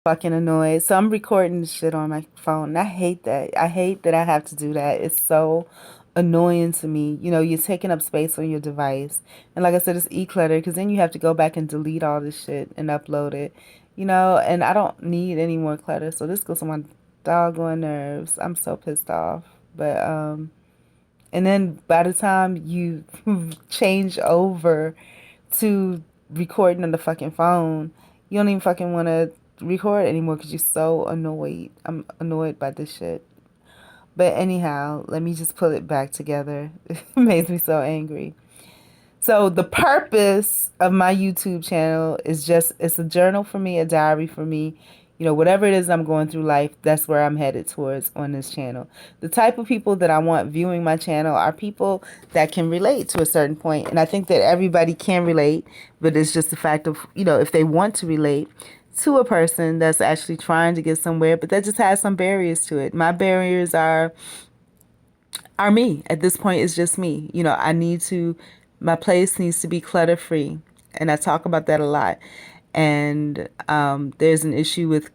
fucking annoyed. So I'm recording this shit on my phone. And I hate that. I hate that I have to do that. It's so annoying to me. You're taking up space on your device. And like I said, it's e-clutter because then you have to go back and delete all this shit and upload it. And I don't need any more clutter. So this goes on my doggone nerves. I'm so pissed off. But and then by the time you change over to recording on the fucking phone, you don't even fucking want to record anymore because you're so annoyed. I'm annoyed by this shit. But anyhow, let me just pull it back together. It makes me so angry. So the purpose of my YouTube channel is just it's a journal for me, a diary for me. Whatever it is I'm going through life, that's where I'm headed towards on this channel. The type of people that I want viewing my channel are people that can relate to a certain point. And I think that everybody can relate, but it's just the fact of, if they want to relate to a person that's actually trying to get somewhere, but that just has some barriers to it. My barriers are me. At this point, it's just me. My place needs to be clutter free. And I talk about that a lot. And there's an issue with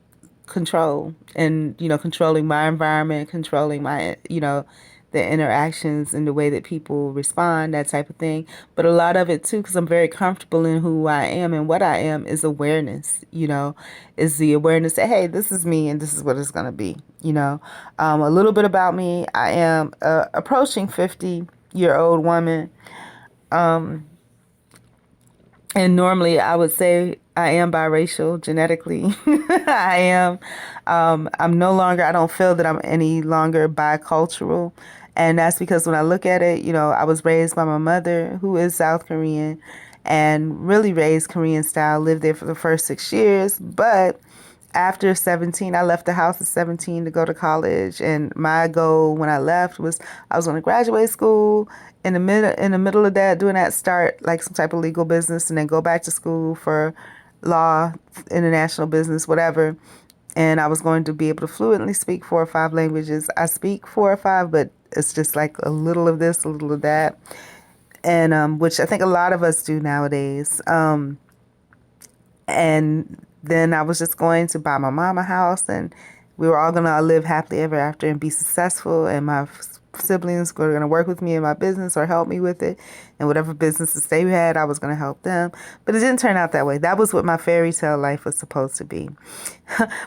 control and, controlling my environment, controlling my, the interactions and the way that people respond, that type of thing. But a lot of it too, because I'm very comfortable in who I am and what I am, is awareness, is the awareness that, hey, this is me and this is what it's going to be. A little bit about me. I am approaching 50-year-old woman. And normally I would say I am biracial genetically. I am. I'm no longer, I don't feel that I'm any longer bicultural. And that's because when I look at it, I was raised by my mother, who is South Korean, and really raised Korean style, lived there for the first 6 years. But after 17, I left the house at 17 to go to college. And my goal when I left was I was going to graduate school. In the middle of that, doing that, start like some type of legal business and then go back to school for law, international business, whatever. And I was going to be able to fluently speak 4 or 5 languages. I speak 4 or 5, but it's just like a little of this, a little of that. And which I think a lot of us do nowadays. And then I was just going to buy my mom a house, and we were all going to live happily ever after and be successful. And my siblings were going to work with me in my business or help me with it. And whatever businesses they had, I was going to help them. But it didn't turn out that way. That was what my fairy tale life was supposed to be.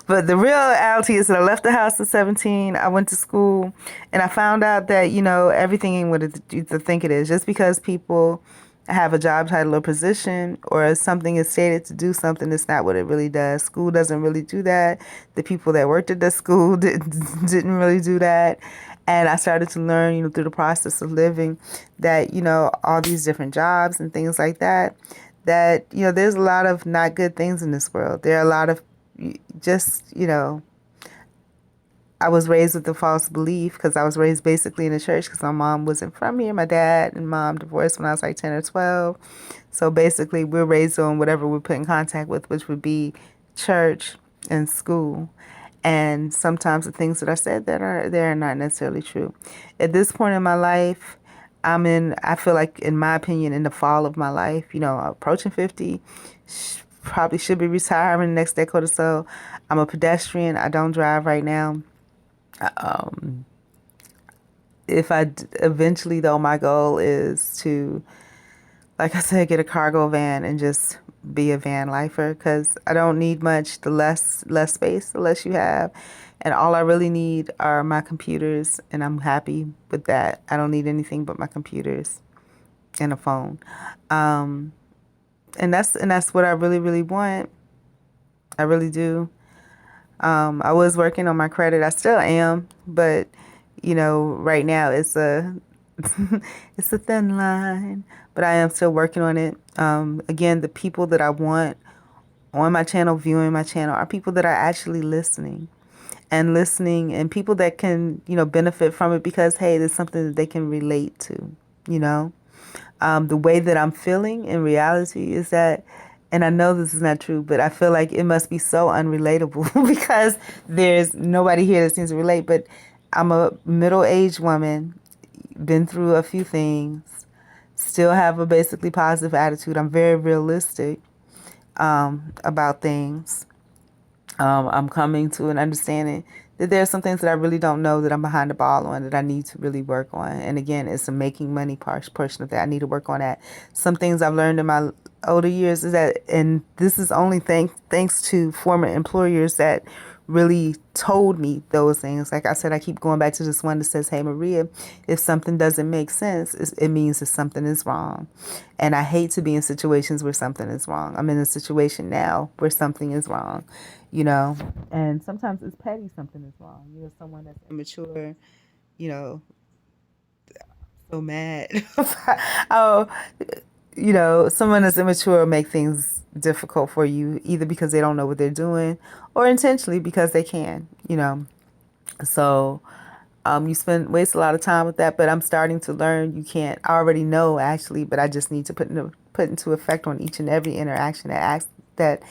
But the reality is that I left the house at 17. I went to school, and I found out that, everything ain't what you think it is. Just because people have a job title or position or something is stated to do something, it's not what it really does. School doesn't really do that. The people that worked at the school didn't really do that. And I started to learn, through the process of living that, all these different jobs and things like that, there's a lot of not good things in this world. There are a lot of just, I was raised with a false belief because I was raised basically in a church because my mom wasn't from here. My dad and mom divorced when I was like 10 or 12. So basically we're raised on whatever we're put in contact with, which would be church and school. And sometimes the things that I said that are there are not necessarily true. At this point in my life, I feel like, in my opinion, in the fall of my life, approaching 50, probably should be retiring in the next decade or so. I'm a pedestrian. I don't drive right now. If eventually, though, my goal is to, like I said, get a cargo van and just be a van lifer because I don't need much. The less space, the less you have. And all I really need are my computers, and I'm happy with that. I don't need anything but my computers and a phone. And that's what I really, really want. I really do. I was working on my credit. I still am, but right now it's a it's a thin line, but I am still working on it. Again, the people that I want on my channel, viewing my channel, are people that are actually listening, and people that can, benefit from it because, hey, there's something that they can relate to, you know. The way that I'm feeling in reality is that, and I know this is not true, but I feel like it must be so unrelatable because there's nobody here that seems to relate. But I'm a middle-aged woman, been through a few things, still have a basically positive attitude. I'm very realistic about things. I'm coming to an understanding that there are some things that I really don't know that I'm behind the ball on that I need to really work on. And again, it's a making money portion of that. I need to work on that. Some things I've learned in my older years is that, and this is only thanks to former employers that really told me those things. Like I said, I keep going back to this one that says, "Hey Maria, if something doesn't make sense, it means that something is wrong." And I hate to be in situations where something is wrong. I'm in a situation now where something is wrong, you know, and sometimes it's petty, something is wrong. Someone that's immature, you know, so mad. Oh, someone that's immature will make things difficult for you either because they don't know what they're doing or intentionally because they can, So you waste a lot of time with that, but I'm starting to learn you can't. I already know actually, but I just need to put into effect on each and every interaction that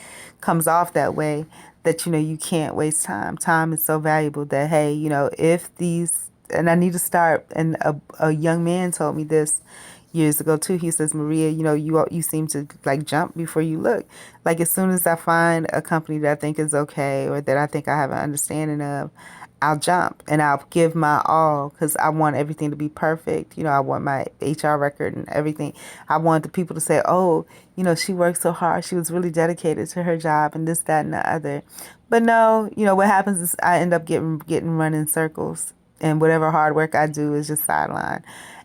comes off that way. That you can't waste time. Time is so valuable that hey, if these and I need to start. And a young man told me this years ago too. He says, Maria, you seem to like jump before you look. Like as soon as I find a company that I think is okay or that I think I have an understanding of, I'll jump and I'll give my all because I want everything to be perfect. I want my HR record and everything. I want the people to say, oh, she worked so hard. She was really dedicated to her job and this, that, and the other. But no, what happens is I end up getting run in circles, and whatever hard work I do is just sidelined.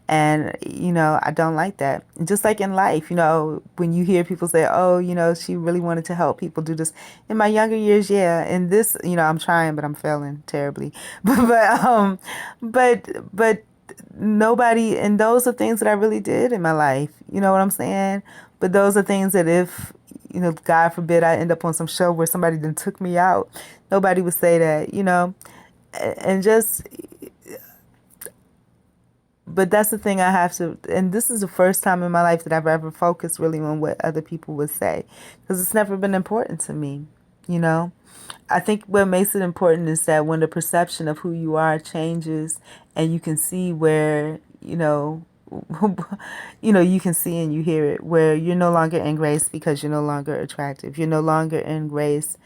And, I don't like that. Just like in life, when you hear people say, oh, she really wanted to help people do this. In my younger years, yeah. And this, I'm trying, but I'm failing terribly. But nobody, and those are things that I really did in my life. You know what I'm saying? But those are things that if, God forbid I end up on some show where somebody then took me out, nobody would say that, and just but that's the thing I have to, and this is the first time in my life that I've ever focused really on what other people would say, because it's never been important to me, you know. I think what makes it important is that when the perception of who you are changes, and you can see where, you can see and you hear it, where you're no longer in grace because you're no longer attractive. You're no longer in grace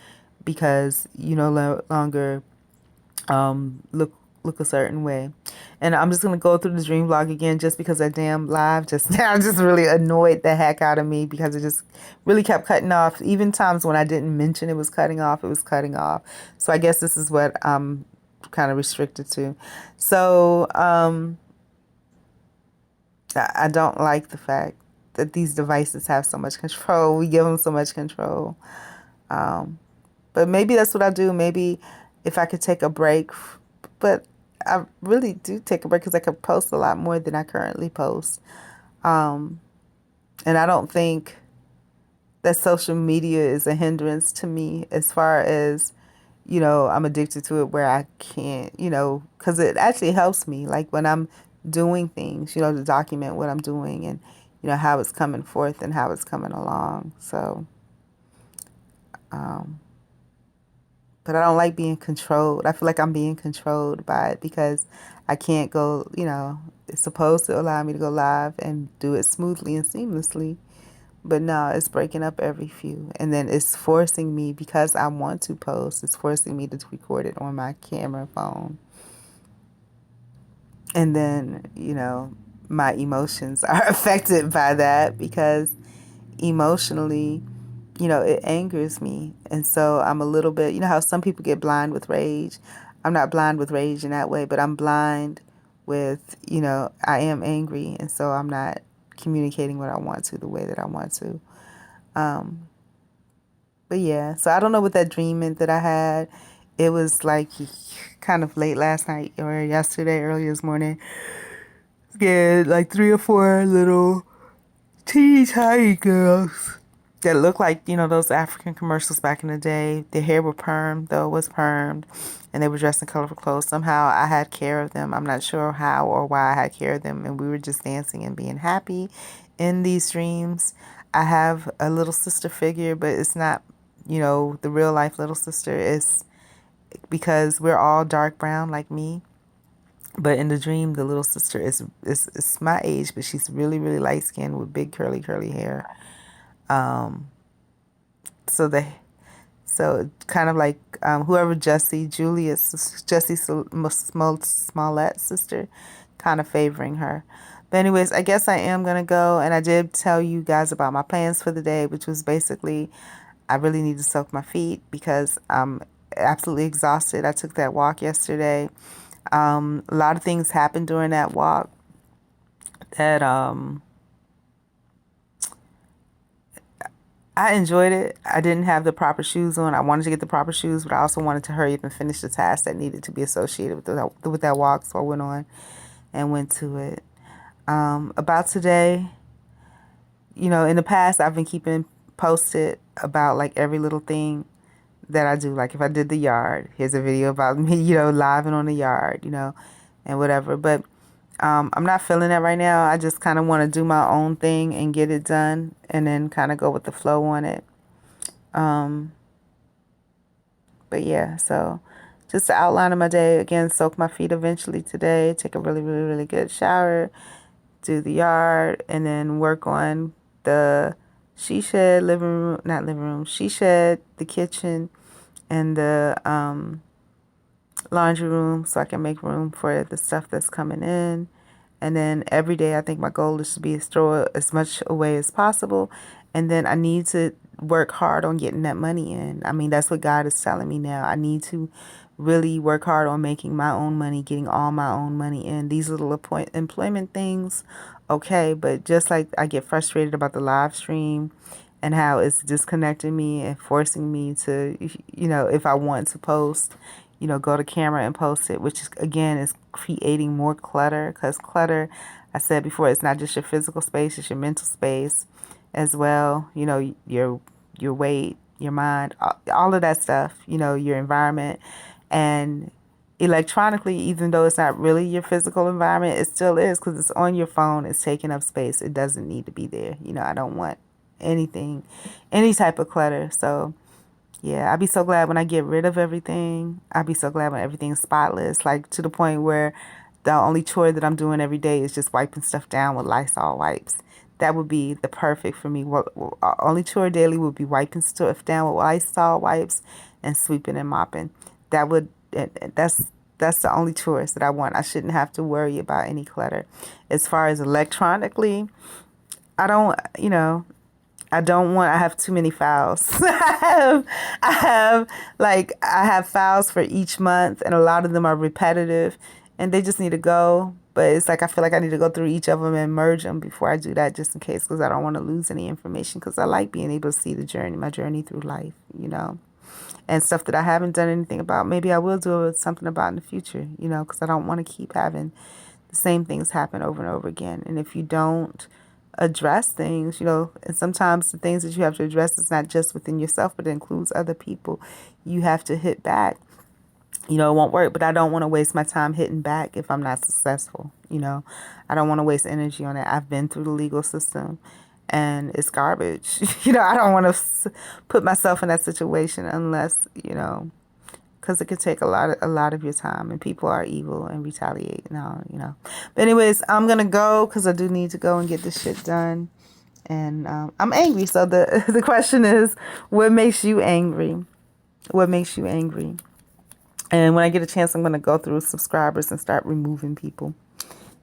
because you no longer look a certain way. And I'm just gonna go through the dream vlog again just because that damn live just now just really annoyed the heck out of me because it just really kept cutting off. Even times when I didn't mention it was cutting off, it was cutting off. So I guess this is what I'm kind of restricted to. So I don't like the fact that these devices have so much control. We give them so much control. But maybe that's what I do. Maybe if I could take a break, but I really do take a break because I could post a lot more than I currently post. And I don't think that social media is a hindrance to me as far as, I'm addicted to it where I can't, because it actually helps me. Like when I'm doing things, to document what I'm doing and, how it's coming forth and how it's coming along. So, but I don't like being controlled. I feel like I'm being controlled by it because I can't go, it's supposed to allow me to go live and do it smoothly and seamlessly. But no, it's breaking up every few. And then it's forcing me, because I want to post, it's forcing me to record it on my camera phone. And then, my emotions are affected by that because emotionally, it angers me. And so I'm a little bit, how some people get blind with rage. I'm not blind with rage in that way, but I'm blind with, I am angry. And so I'm not communicating what I want to the way that I want to. But yeah, so I don't know what that dream meant that I had. It was like kind of late last night or yesterday, early this morning. Yeah, like 3 or 4 little teeny tiny girls that looked like, those African commercials back in the day. Their hair were permed, though, was permed, and they were dressed in colorful clothes. Somehow I had care of them. I'm not sure how or why I had care of them, and we were just dancing and being happy in these dreams. I have a little sister figure, but it's not, the real life little sister. It's because we're all dark brown like me. But in the dream, the little sister is my age, but she's really, really light skinned with big curly hair. So So kind of like whoever Jesse Smollett's sister, kind of favoring her. But anyways, I guess I am gonna go, and I did tell you guys about my plans for the day, which was basically I really need to soak my feet because I'm absolutely exhausted. I took that walk yesterday. A lot of things happened during that walk that I enjoyed it. I didn't have the proper shoes on. I wanted to get the proper shoes, but I also wanted to hurry up and finish the task that needed to be associated with that walk. So I went on and went to it. About today, in the past, I've been keeping posted about like every little thing that I do. Like if I did the yard, here's a video about me, live and on the yard, and whatever. But I'm not feeling that right now. I just kind of want to do my own thing and get it done and then kind of go with the flow on it. But yeah, so just the outline of my day. Again, soak my feet eventually today, take a really, really, really good shower, do the yard, and then work on the she shed, she shed, the kitchen, and the laundry room so I can make room for the stuff that's coming in. And then every day, I think my goal is to throw as much away as possible. And then I need to work hard on getting that money in. I mean, that's what God is telling me now. I need to really work hard on making my own money, getting all my own money in. These little employment things, okay, but just like I get frustrated about the live stream and how it's disconnecting me and forcing me to, if I want to post, go to camera and post it, which again is creating more clutter, because clutter, I said before, it's not just your physical space, it's your mental space as well. Your weight, your mind, all of that stuff, your environment. And electronically, even though it's not really your physical environment, it still is, because it's on your phone, it's taking up space. It doesn't need to be there. I don't want any type of clutter. So yeah, I'd be so glad when I get rid of everything. I'd be so glad when everything's spotless, like to the point where the only chore that I'm doing every day is just wiping stuff down with Lysol wipes. That would be the perfect for me. Only chore daily would be wiping stuff down with Lysol wipes and sweeping and mopping. That's the only chores that I want. I shouldn't have to worry about any clutter. As far as electronically, I don't, I have too many files. I have files for each month, and a lot of them are repetitive and they just need to go. But it's like, I feel like I need to go through each of them and merge them before I do that, just in case, because I don't want to lose any information, because I like being able to see my journey through life, and stuff that I haven't done anything about. Maybe I will do something about in the future, because I don't want to keep having the same things happen over and over again. And if you don't address things, and sometimes the things that you have to address is not just within yourself, but it includes other people. You have to hit back. It won't work, but I don't want to waste my time hitting back if I'm not successful. I don't want to waste energy on it. I've been through the legal system and it's garbage. I don't want to put myself in that situation unless, because it could take a lot of your time, and people are evil and retaliate and all. But anyways, I'm going to go because I do need to go and get this shit done. And I'm angry. So the question is, what makes you angry? What makes you angry? And when I get a chance, I'm going to go through subscribers and start removing people,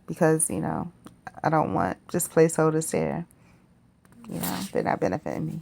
because, I don't want just placeholders there. They're not benefiting me.